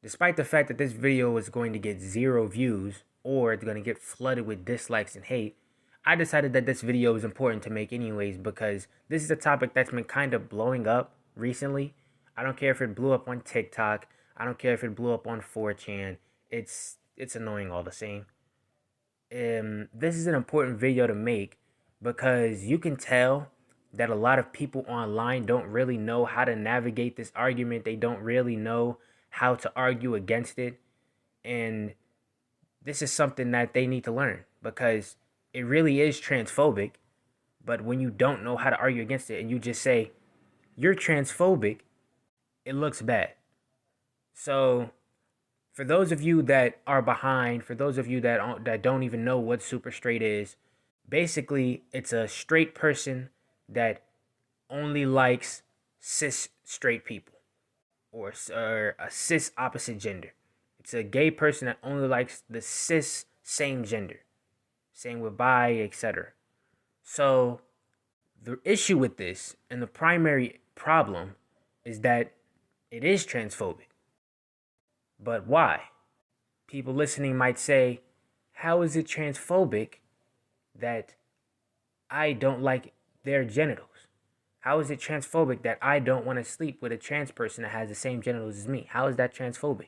Despite the fact that this video is going to get 0 views or it's going to get flooded with dislikes and hate, I decided that this video is important to make anyways because this is a topic that's been kind of blowing up recently. I don't care if it blew up on TikTok. I don't care if it blew up on 4chan. It's annoying all the same. This is an important video to make because you can tell that a lot of people online don't really know how to navigate this argument. They don't really know how to argue against it. And this is something that they need to learn because it really is transphobic. But when you don't know how to argue against it and you just say, you're transphobic, it looks bad. So for those of you that are behind, for those of you that don't even know what super straight is, basically it's a straight person that only likes cis straight people or a cis opposite gender. It's a gay person that only likes the cis same gender. Same with bi, etc. So the issue with this and the primary problem is that it is transphobic. But why? People listening might say, how is it transphobic that I don't like their genitals? How is it transphobic that I don't want to sleep with a trans person that has the same genitals as me? How is that transphobic?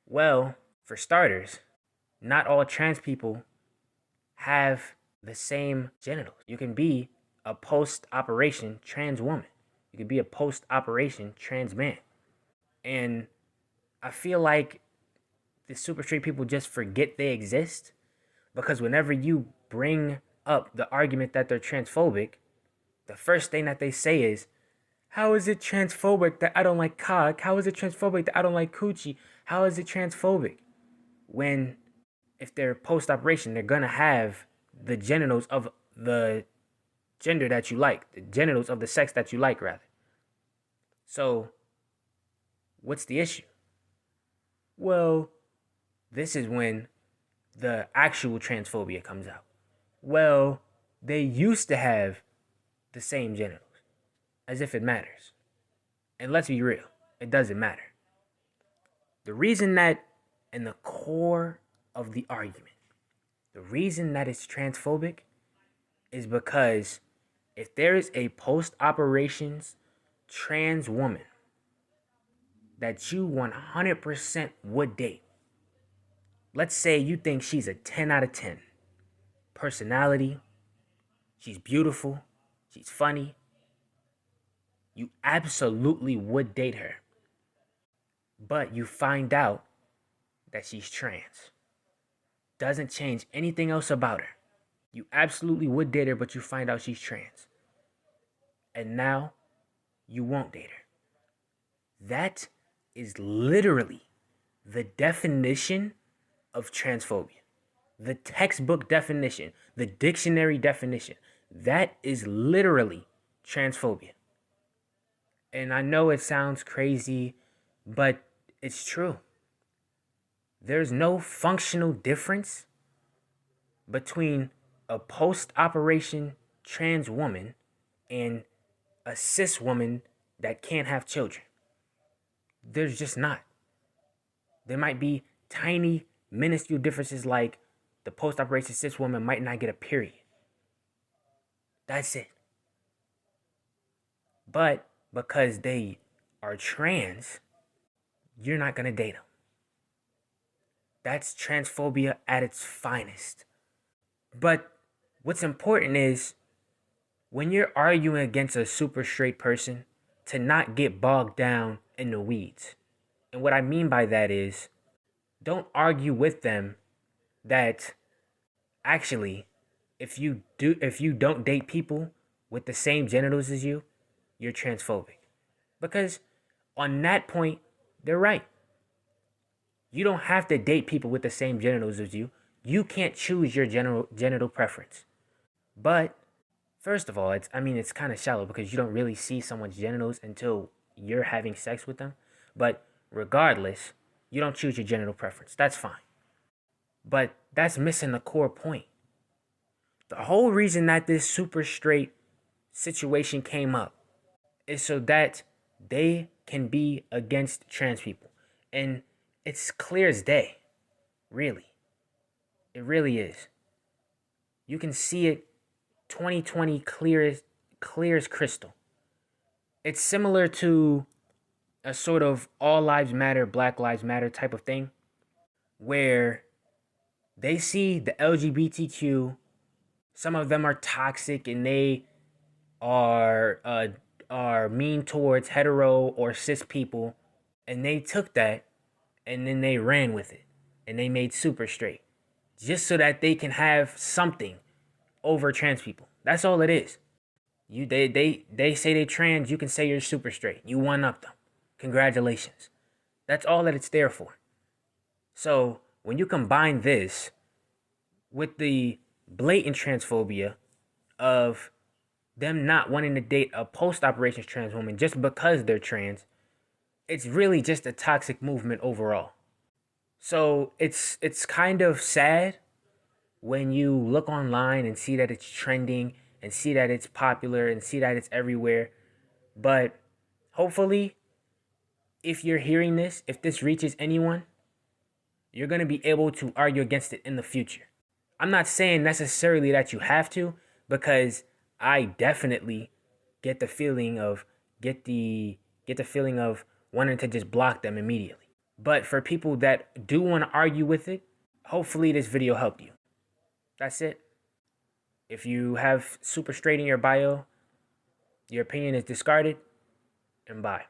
Well, for starters, not all trans people have the same genitals. You can be a post-operation trans woman. You can be a post-operation trans man. And I feel like the super straight people just forget they exist because whenever you bring up the argument that they're transphobic, the first thing that they say is, how is it transphobic that I don't like cock? How is it transphobic that I don't like coochie? How is it transphobic? When, if they're post-operation, they're gonna have the genitals of the gender that you like, the genitals of the sex that you like, rather. So, what's the issue? Well, this is when the actual transphobia comes out. Well, they used to have the same genitals, as if it matters. And let's be real, it doesn't matter. The reason that, in the core of the argument, the reason that it's transphobic is because if there is a post-operations trans woman that you 100% would date, let's say you think she's a 10 out of 10. Personality, she's beautiful, she's funny, you absolutely would date her. But you find out that she's trans. Doesn't change anything else about her. You absolutely would date her, but you find out she's trans. And now you won't date her. That is literally the definition of transphobia. The textbook definition, the dictionary definition. That is literally transphobia. And I know it sounds crazy, but it's true. There's no functional difference between a post-operation trans woman and a cis woman that can't have children. There's just not. There might be tiny, minuscule differences like the post-operation cis woman might not get a period. That's it. But because they are trans, you're not going to date them. That's transphobia at its finest. But what's important is when you're arguing against a super straight person, to not get bogged down in the weeds. And what I mean by that is, don't argue with them that actually, if you don't date people with the same genitals as you, you're transphobic. Because on that point, they're right. You don't have to date people with the same genitals as you. You can't choose your genital preference. But first of all, it's kind of shallow because you don't really see someone's genitals until you're having sex with them. But regardless, you don't choose your genital preference. That's fine. But that's missing the core point. The whole reason that this super straight situation came up is so that they can be against trans people. And It's clear as day. Really. It really is. You can see it 2020 clear as crystal. It's similar to a sort of all lives matter, black lives matter type of thing where they see the LGBTQ, some of them are toxic and they are uh are mean towards hetero or cis people, and they took that and then they ran with it and they made super straight just so that they can have something over trans people. That's all it is. They say they trans, you can say you're super straight. You one up them. Congratulations. That's all that it's there for. So when you combine this with the blatant transphobia of them not wanting to date a post operations trans woman just because they're trans, it's really just a toxic movement overall. So it's kind of sad when you look online and see that it's trending and see that it's popular and see that it's everywhere. But hopefully, if you're hearing this, if this reaches anyone, you're going to be able to argue against it in the future. I'm not saying necessarily that you have to, because I definitely get the feeling of get the feeling of wanting to just block them immediately. But for people that do want to argue with it, hopefully this video helped you. That's it. If you have super straight in your bio, your opinion is discarded, and bye.